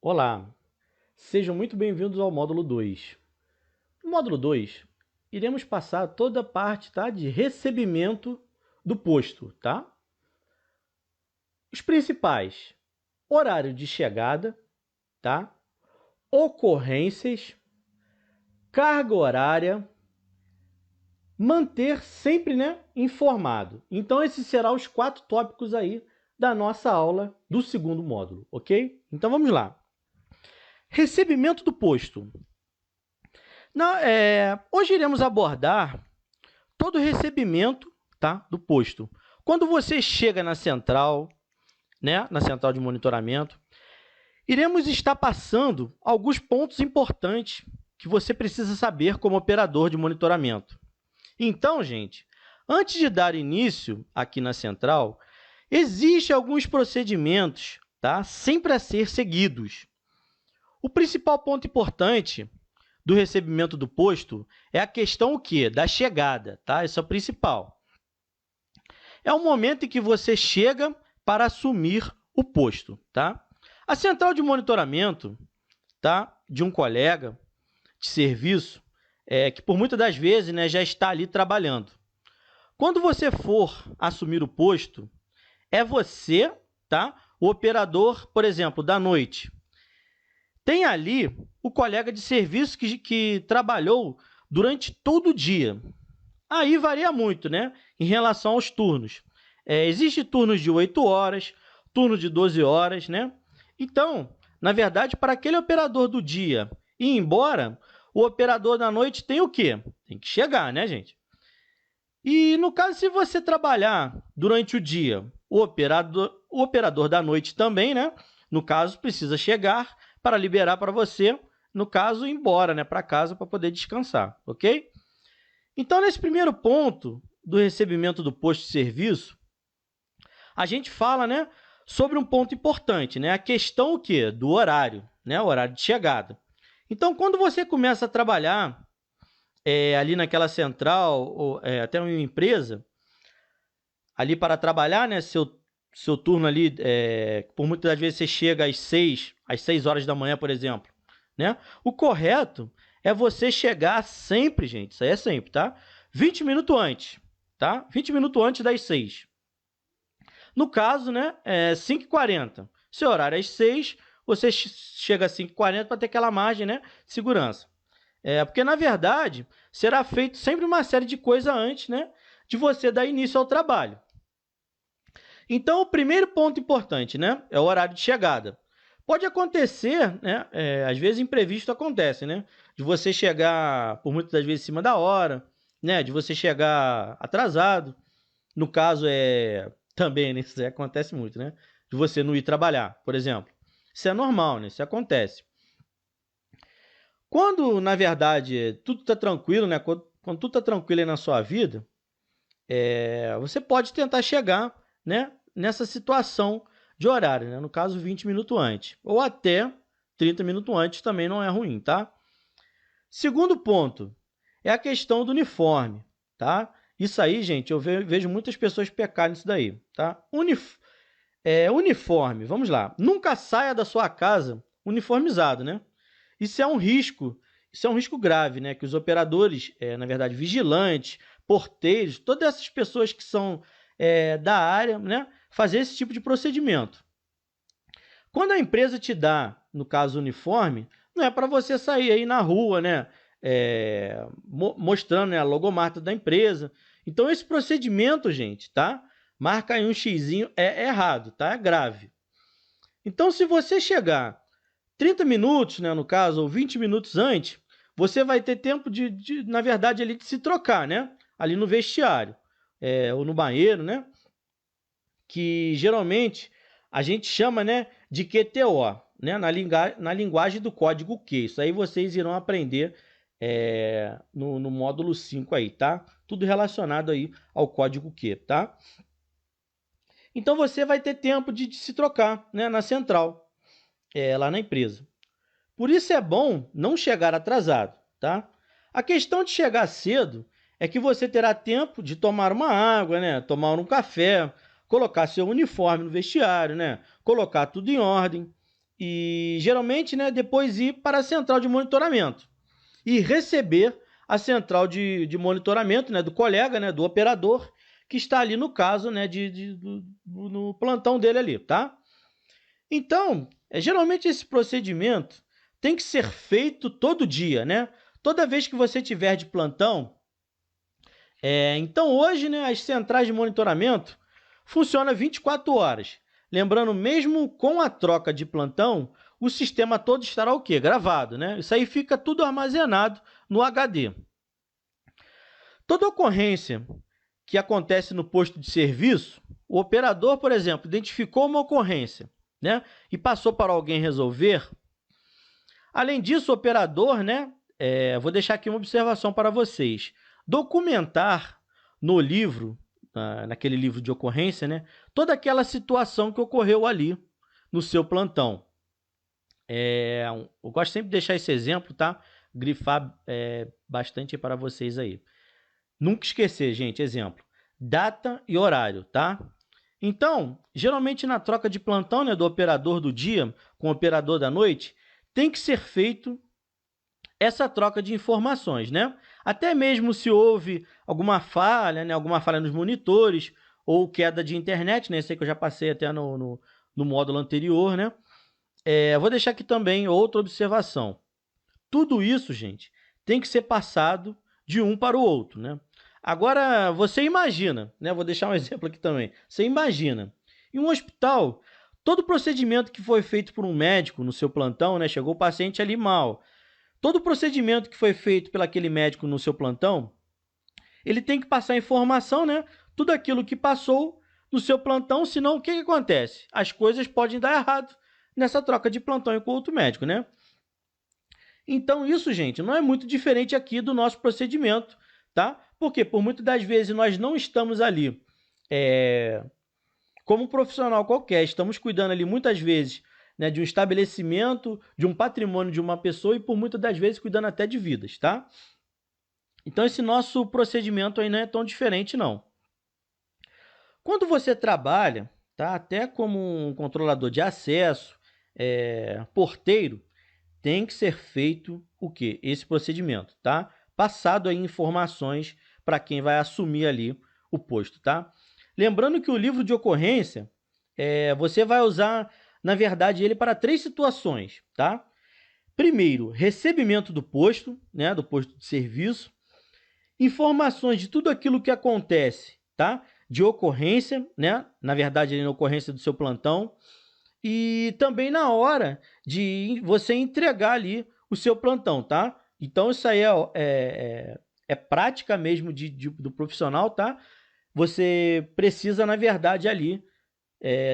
Olá, sejam muito bem-vindos ao módulo 2. No módulo 2, iremos passar toda a parte, tá, de recebimento do posto, tá? Os principais: horário de chegada, tá? Ocorrências, carga horária, manter sempre, né, informado. Então, esses serão os 4 tópicos aí da nossa aula do segundo módulo, ok? Então, vamos lá. Recebimento do posto. Hoje iremos abordar todo o recebimento, tá, do posto. Quando você chega na central, né, na central de monitoramento, iremos estar passando alguns pontos importantes que você precisa saber como operador de monitoramento. Então, gente, antes de dar início aqui na central, existem alguns procedimentos, tá, sempre a ser seguidos. O principal ponto importante do recebimento do posto é a questão o quê? Da chegada, tá? Isso é o principal. É o momento em que você chega para assumir o posto, tá? A central de monitoramento, tá, de um colega de serviço, que por muitas das vezes, né, já está ali trabalhando. Quando você for assumir o posto, é você, tá, o operador, por exemplo, da noite. Tem ali o colega de serviço que trabalhou durante todo o dia. Aí varia muito, né, em relação aos turnos. Existem turnos de 8 horas, turno de 12 horas, né? Então, na verdade, para aquele operador do dia ir embora, o operador da noite tem o quê? Tem que chegar, né, gente? E no caso, se você trabalhar durante o dia, o operador da noite também, né? No caso, precisa chegar para liberar para você, no caso, ir embora, né, para casa para poder descansar, ok? Então, nesse primeiro ponto do recebimento do posto de serviço, a gente fala, né, sobre um ponto importante, né, a questão o quê? Do horário, né, o horário de chegada. Então, quando você começa a trabalhar ali naquela central, ou até uma empresa, ali para trabalhar, né, seu turno ali, por muitas das vezes você chega às 6 horas da manhã, por exemplo, né? O correto é você chegar sempre, gente, isso aí é sempre, tá? 20 minutos antes, tá? 20 minutos antes das 6. No caso, né, 5h40. Seu horário é às 6, você chega às 5h40 para ter aquela margem, né, de segurança. Porque, na verdade, será feito sempre uma série de coisas antes, né, de você dar início ao trabalho. Então, o primeiro ponto importante, né, é o horário de chegada. Pode acontecer, né, às vezes imprevisto acontece, né, de você chegar, por muitas das vezes, em cima da hora, né, de você chegar atrasado. No caso, também, né, isso acontece muito, né, de você não ir trabalhar, por exemplo. Isso é normal, né, isso acontece. Quando, na verdade, tudo está tranquilo, né, quando tudo está tranquilo aí na sua vida, você pode tentar chegar, né, nessa situação de horário, né? No caso, 20 minutos antes. Ou até 30 minutos antes também não é ruim, tá? Segundo ponto é a questão do uniforme, tá? Isso aí, gente, eu vejo muitas pessoas pecarem nisso daí, tá? Uniforme, vamos lá. Nunca saia da sua casa uniformizado, né? Isso é um risco grave, né? Que os operadores, na verdade, vigilantes, porteiros, todas essas pessoas que são da área, né? Fazer esse tipo de procedimento. Quando a empresa te dá, no caso, o uniforme, não é para você sair aí na rua, né? Mostrando, né, a logomarca da empresa. Então, esse procedimento, gente, tá? Marca aí um xizinho, é errado, tá? É grave. Então, se você chegar 30 minutos, né, no caso, ou 20 minutos antes, você vai ter tempo na verdade, ali de se trocar, né? Ali no vestiário, ou no banheiro, né? Que geralmente a gente chama, né, de QTO, né? Na linguagem do código Q. Isso aí vocês irão aprender no módulo 5 aí, tá? Tudo relacionado aí ao código Q, tá? Então você vai ter tempo de se trocar, né, na central, lá na empresa. Por isso é bom não chegar atrasado, tá? A questão de chegar cedo é que você terá tempo de tomar uma água, né? Tomar um café, colocar seu uniforme no vestiário, né? Colocar tudo em ordem. e geralmente, né, depois ir para a central de monitoramento e receber a central de monitoramento, né, do colega, né, do operador, que está ali no caso, né, no plantão dele ali, tá? Então, geralmente esse procedimento tem que ser feito todo dia, né? Toda vez que você tiver de plantão. Então, hoje, né, as centrais de monitoramento funcionam 24 horas. Lembrando, mesmo com a troca de plantão, o sistema todo estará o quê? Gravado, né? Isso aí fica tudo armazenado no HD. Toda ocorrência que acontece no posto de serviço, o operador, por exemplo, identificou uma ocorrência, né, e passou para alguém resolver. Além disso, o operador, né, vou deixar aqui uma observação para vocês. Documentar no livro, naquele livro de ocorrência, né, toda aquela situação que ocorreu ali no seu plantão. Eu gosto sempre de deixar esse exemplo, tá? Grifar bastante para vocês aí. Nunca esquecer, gente, exemplo, data e horário, tá? Então, geralmente na troca de plantão, né, do operador do dia com o operador da noite, tem que ser feito essa troca de informações, né? Até mesmo se houve alguma falha, né, alguma falha nos monitores ou queda de internet, né? Isso aí que eu já passei até no módulo anterior, né? Vou deixar aqui também outra observação. Tudo isso, gente, tem que ser passado de um para o outro, né? Agora, você imagina, né? Vou deixar um exemplo aqui também. Você imagina, em um hospital, todo procedimento que foi feito por um médico no seu plantão, né? Chegou o paciente ali mal. Todo procedimento que foi feito pelo aquele médico no seu plantão, ele tem que passar informação, né? Tudo aquilo que passou no seu plantão, senão o que acontece? As coisas podem dar errado nessa troca de plantão com outro médico, né? Então, isso, gente, não é muito diferente aqui do nosso procedimento, tá? Porque, por muitas das vezes, nós não estamos ali como um profissional qualquer, estamos cuidando ali, muitas vezes, né, de um estabelecimento, de um patrimônio de uma pessoa e, por muitas das vezes, cuidando até de vidas, tá? Então, esse nosso procedimento aí não é tão diferente, não. Quando você trabalha, tá, até como um controlador de acesso, porteiro, tem que ser feito o quê? Esse procedimento, tá? Passado aí informações para quem vai assumir ali o posto, tá? Lembrando que o livro de ocorrência, você vai usar, na verdade, ele para 3 situações, tá? Primeiro, recebimento do posto, né? Do posto de serviço. Informações de tudo aquilo que acontece, tá? De ocorrência, né? Na verdade, na ocorrência do seu plantão. E também na hora de você entregar ali o seu plantão, tá? Então, isso aí é prática mesmo do profissional, tá? Você precisa, na verdade, ali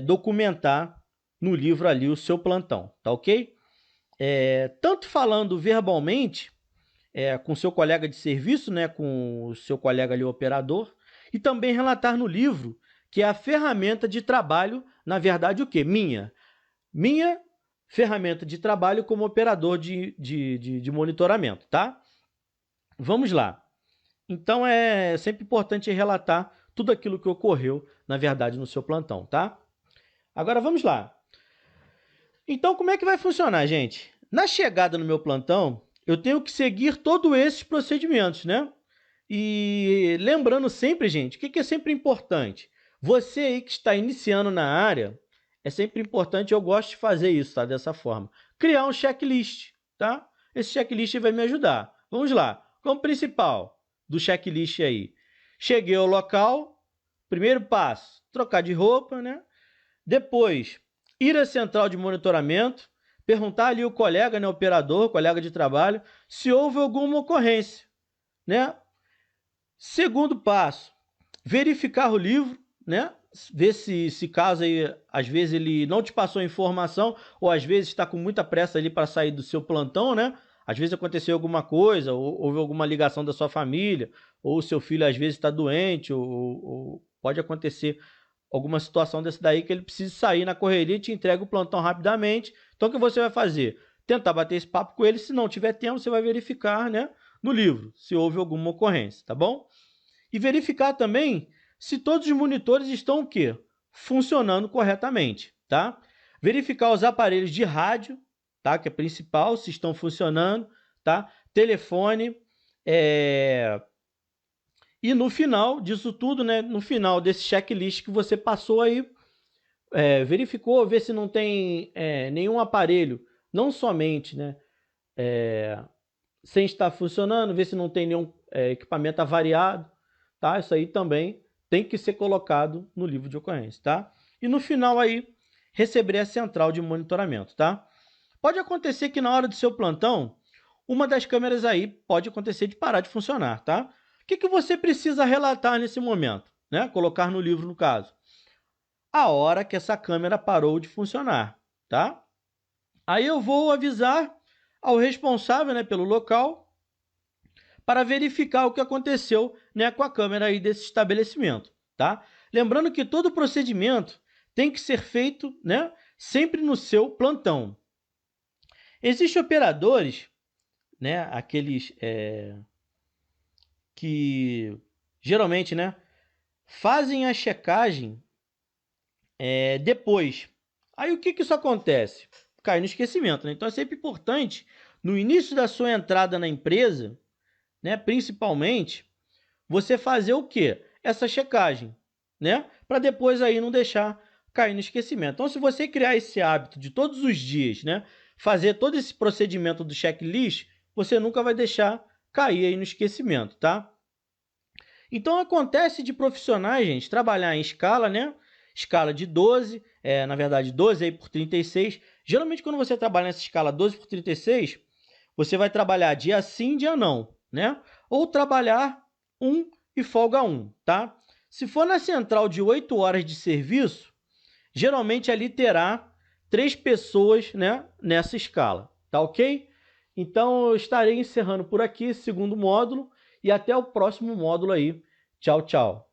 documentar no livro ali o seu plantão, tá ok? Tanto falando verbalmente com seu colega de serviço, né? Com o seu colega ali, o operador, e também relatar no livro que é a ferramenta de trabalho, na verdade, o quê? Minha ferramenta de trabalho como operador de monitoramento, tá? Vamos lá. Então, é sempre importante relatar tudo aquilo que ocorreu, na verdade, no seu plantão, tá? Agora, vamos lá. Então, como é que vai funcionar, gente? Na chegada no meu plantão, eu tenho que seguir todos esses procedimentos, né? E lembrando sempre, gente, o que é sempre importante? Você aí que está iniciando na área, é sempre importante, eu gosto de fazer isso, tá? Dessa forma. Criar um checklist, tá? Esse checklist vai me ajudar. Vamos lá. Como principal do checklist aí. Cheguei ao local, primeiro passo, trocar de roupa, né? Depois, ir à central de monitoramento, perguntar ali o colega, né, operador, colega de trabalho, se houve alguma ocorrência, né? Segundo passo, verificar o livro, né? Ver se caso aí, às vezes ele não te passou a informação, ou às vezes está com muita pressa ali para sair do seu plantão, né? Às vezes aconteceu alguma coisa, ou houve alguma ligação da sua família, ou o seu filho às vezes está doente, ou pode acontecer alguma situação desse daí que ele precisa sair na correria e te entrega o plantão rapidamente. Então o que você vai fazer? Tentar bater esse papo com ele, se não tiver tempo, você vai verificar, né, no livro, se houve alguma ocorrência, tá bom? E verificar também se todos os monitores estão o quê? Funcionando corretamente, tá? verificar os aparelhos de rádio, tá? Que é principal, se estão funcionando, tá? Telefone, e no final disso tudo, né? No final desse checklist que você passou aí, verificou, vê se não tem nenhum aparelho, não somente, né? Sem estar funcionando, ver se não tem nenhum equipamento avariado, tá? Isso aí também tem que ser colocado no livro de ocorrência, tá? E no final aí, receber a central de monitoramento, tá? Pode acontecer que na hora do seu plantão, uma das câmeras aí pode acontecer de parar de funcionar, tá? O que você precisa relatar nesse momento, né? Colocar no livro, no caso. A hora que essa câmera parou de funcionar, tá? Aí eu vou avisar ao responsável, né, pelo local para verificar o que aconteceu, né, com a câmera aí desse estabelecimento, tá? Lembrando que todo procedimento tem que ser feito, né, sempre no seu plantão. Existem operadores, né, aqueles que geralmente, né, fazem a checagem depois. Aí o que isso acontece? Cai no esquecimento, né? Então é sempre importante, no início da sua entrada na empresa, né, principalmente, você fazer o quê? Essa checagem, né? Para depois aí não deixar cair no esquecimento. Então, se você criar esse hábito de todos os dias, né, fazer todo esse procedimento do checklist, você nunca vai deixar cair aí no esquecimento, tá? Então, acontece de profissionais, gente, trabalhar em escala, né? Escala de 12, na verdade 12 aí por 36. Geralmente, quando você trabalha nessa escala 12 por 36, você vai trabalhar dia sim, dia não, né? Ou trabalhar 1 e folga 1, tá? Se for na central de 8 horas de serviço, geralmente ali terá 3 pessoas, né, nessa escala, tá ok? Então, eu estarei encerrando por aqui esse segundo módulo e até o próximo módulo aí. Tchau, tchau.